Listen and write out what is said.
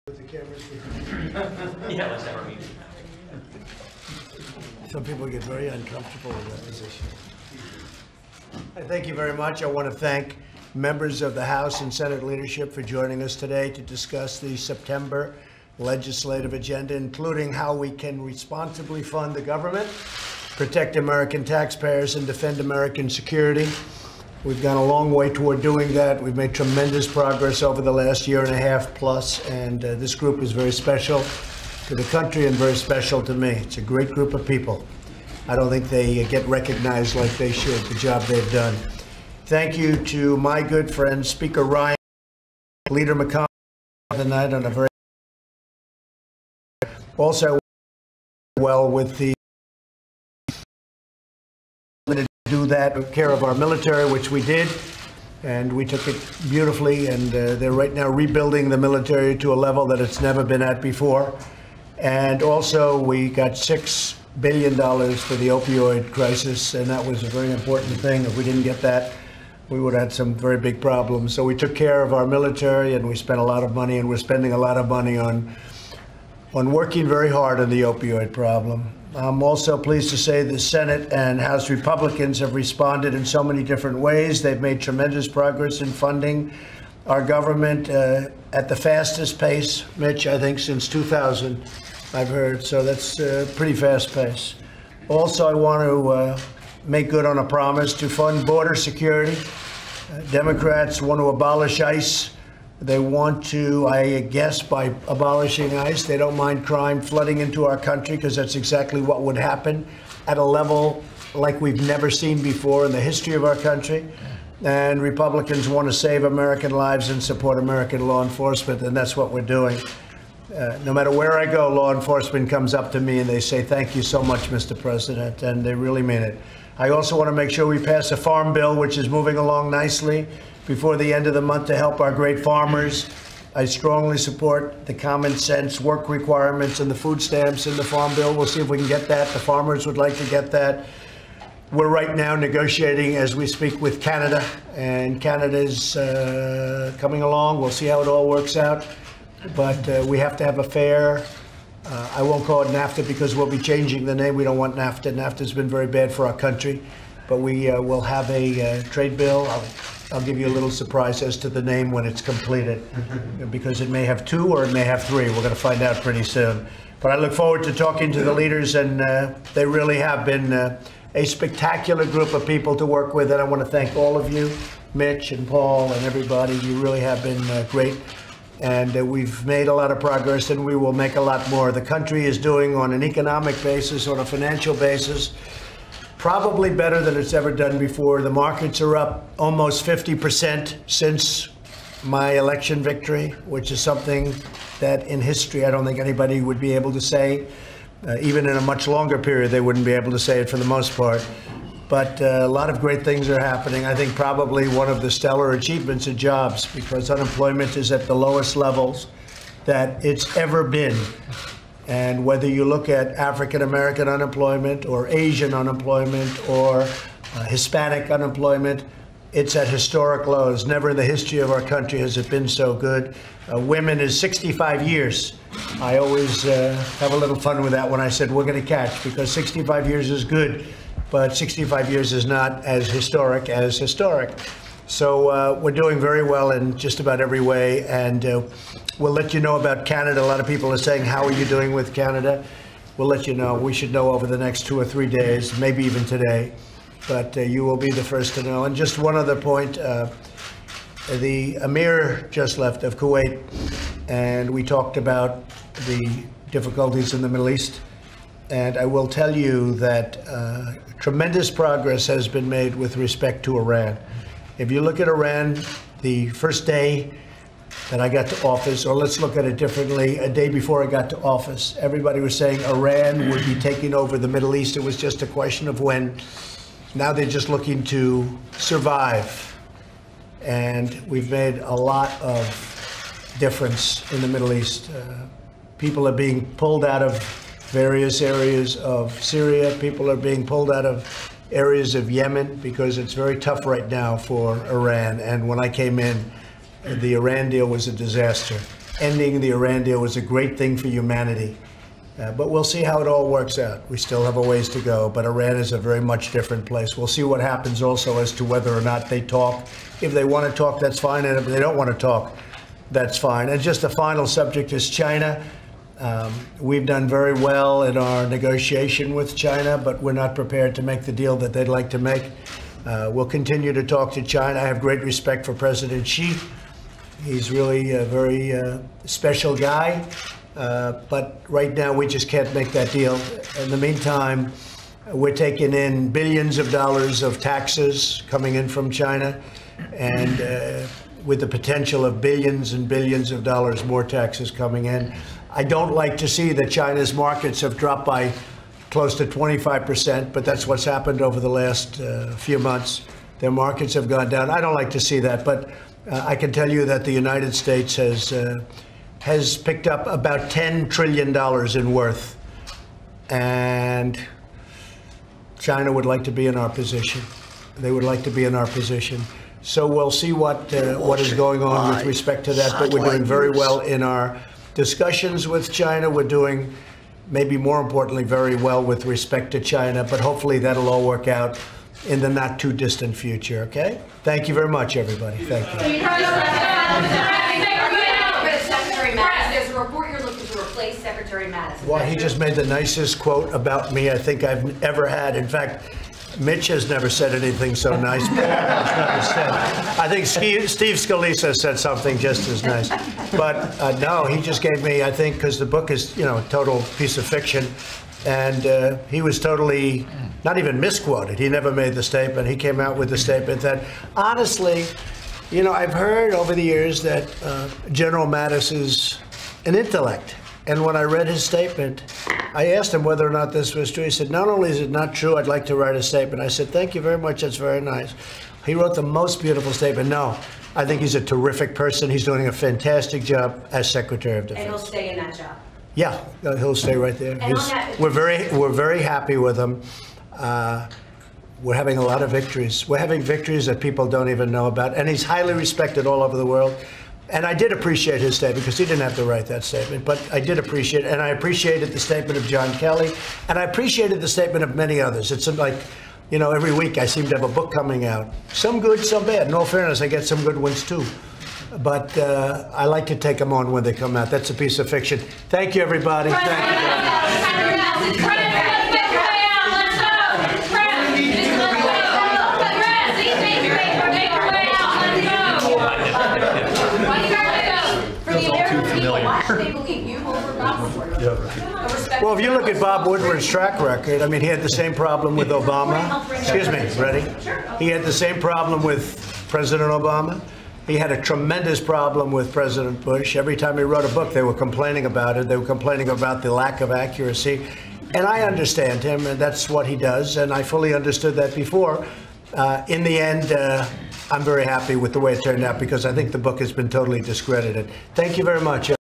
With the cameras. Yeah, let's have our meeting. Some people get very uncomfortable in that position. Thank you very much. I want to thank members of the House and Senate leadership for joining us today to discuss the September legislative agenda, including how we can responsibly fund the government, protect American taxpayers, and defend American security. We've gone a long way toward doing that. We've made tremendous progress over the last year and a half plus, and this group is very special to the country and very special to me. It's a great group of people. I don't think they get recognized like they should, the job they've done. Thank you to my good friend, Speaker Ryan, Leader McConnell, tonight on a very also well with the do that, take care of our military, which we did, and we took it beautifully, and they're right now rebuilding the military to a level that it's never been at before. And also, we got $6 billion for the opioid crisis, and that was a very important thing. If we didn't get that, we would have had some very big problems. So we took care of our military, and we spent a lot of money, and we're spending a lot of money on working very hard on the opioid problem. I'm also pleased to say the Senate and House Republicans have responded in so many different ways. They've made tremendous progress in funding our government at the fastest pace, Mitch, I think since 2000, I've heard. So that's a pretty fast pace. Also, I want to make good on a promise to fund border security. Democrats want to abolish ICE. They want to, I guess, by abolishing ICE, they don't mind crime flooding into our country, because that's exactly what would happen at a level like we've never seen before in the history of our country. And Republicans want to save American lives and support American law enforcement, and that's what we're doing. No matter where I go, law enforcement comes up to me and they say, "Thank you so much, Mr. President," and they really mean it. I also want to make sure we pass a farm bill, which is moving along nicely, before the end of the month to help our great farmers. I strongly support the common sense work requirements and the food stamps in the farm bill. We'll see if we can get that. The farmers would like to get that. We're right now negotiating as we speak with Canada, and Canada's coming along. We'll see how it all works out. But we have to have a fair, I won't call it NAFTA because we'll be changing the name. We don't want NAFTA. NAFTA's been very bad for our country. But we will have a trade bill. I'll give you a little surprise as to the name when it's completed, because it may have two or it may have three. We're going to find out pretty soon. But I look forward to talking to the leaders, and they really have been a spectacular group of people to work with. And I want to thank all of you, Mitch and Paul and everybody. You really have been great. And we've made a lot of progress, and we will make a lot more. The country is doing, on an economic basis, on a financial basis, probably better than it's ever done before. The markets are up almost 50% since my election victory, which is something that in history I don't think anybody would be able to say. Even in a much longer period, they wouldn't be able to say it for the most part. But a lot of great things are happening. I think probably one of the stellar achievements are jobs, because unemployment is at the lowest levels that it's ever been. And whether you look at African-American unemployment or Asian unemployment or Hispanic unemployment, it's at historic lows. Never in the history of our country has it been so good. Women is 65 years. I always have a little fun with that when I said we're going to catch, because 65 years is good, but 65 years is not as historic as historic. So we're doing very well in just about every way, and we'll let you know about Canada. A lot of people are saying, how are you doing with Canada? We'll let you know. We should know over the next 2 or 3 days, maybe even today, but you will be the first to know. And just one other point, the Emir just left of Kuwait, and we talked about the difficulties in the Middle East. And I will tell you that tremendous progress has been made with respect to Iran. If you look at Iran, the first day that I got to office, or let's look at it differently, a day before I got to office, everybody was saying Iran would be taking over the Middle East. It was just a question of when. Now they're just looking to survive. And we've made a lot of difference in the Middle East. People are being pulled out of various areas of Syria. People are being pulled out of areas of Yemen, because it's very tough right now for Iran. And when I came in, the Iran deal was a disaster. ending the Iran deal was a great thing for humanity. But we'll see how it all works out. We still have a ways to go, but Iran is a very much different place. We'll see what happens also as to whether or not they talk. If they want to talk, that's fine. And if they don't want to talk, that's fine. And just the final subject is China. We've done very well in our negotiation with China, but we're not prepared to make the deal that they'd like to make. We'll continue to talk to China. I have great respect for President Xi. He's really a very special guy. But right now, we just can't make that deal. In the meantime, we're taking in billions of dollars of taxes coming in from China, and with the potential of billions and billions of dollars more taxes coming in. I don't like to see that China's markets have dropped by close to 25%, but that's what's happened over the last few months. Their markets have gone down. I don't like to see that, but I can tell you that the United States has picked up about $10 trillion in worth, and China would like to be in our position. They would like to be in our position. So we'll see what is going on with respect to that, but we're doing very well in our discussions with China. We're doing, maybe more importantly, very well with respect to China, but hopefully that'll all work out in the not too distant future, okay? Thank you very much, everybody. Thank you. There's a report you're looking to replace Secretary Mattis. Well, he just made the nicest quote about me I think I've ever had. In fact, Mitch has never said anything so nice. I think Steve Scalise said something just as nice. But no, he just gave me, I think, because the book is, a total piece of fiction. And he was totally, not even misquoted. He never made the statement. He came out with the statement that, honestly, I've heard over the years that General Mattis is an intellect. And when I read his statement, I asked him whether or not this was true. He said, not only is it not true, I'd like to write a statement. I said, thank you very much. That's very nice. He wrote the most beautiful statement. No, I think he's a terrific person. He's doing a fantastic job as Secretary of Defense. And he'll stay in that job. Yeah, he'll stay right there. We're very happy with him. We're having a lot of victories. We're having victories that people don't even know about. And he's highly respected all over the world. And I did appreciate his statement, because he didn't have to write that statement. But I did appreciate it. And I appreciated the statement of John Kelly. And I appreciated the statement of many others. It's like, every week I seem to have a book coming out. Some good, some bad. In all fairness, I get some good ones, too. But I like to take them on when they come out. That's a piece of fiction. Thank you, everybody. Thank you. Well, if you look at Bob Woodward's track record, I mean, he had the same problem with Obama. Excuse me, ready? He had the same problem with President Obama. He had a tremendous problem with President Bush. Every time he wrote a book, they were complaining about it. They were complaining about the lack of accuracy. And I understand him, and that's what he does. And I fully understood that before. In the end, I'm very happy with the way it turned out, because I think the book has been totally discredited. Thank you very much.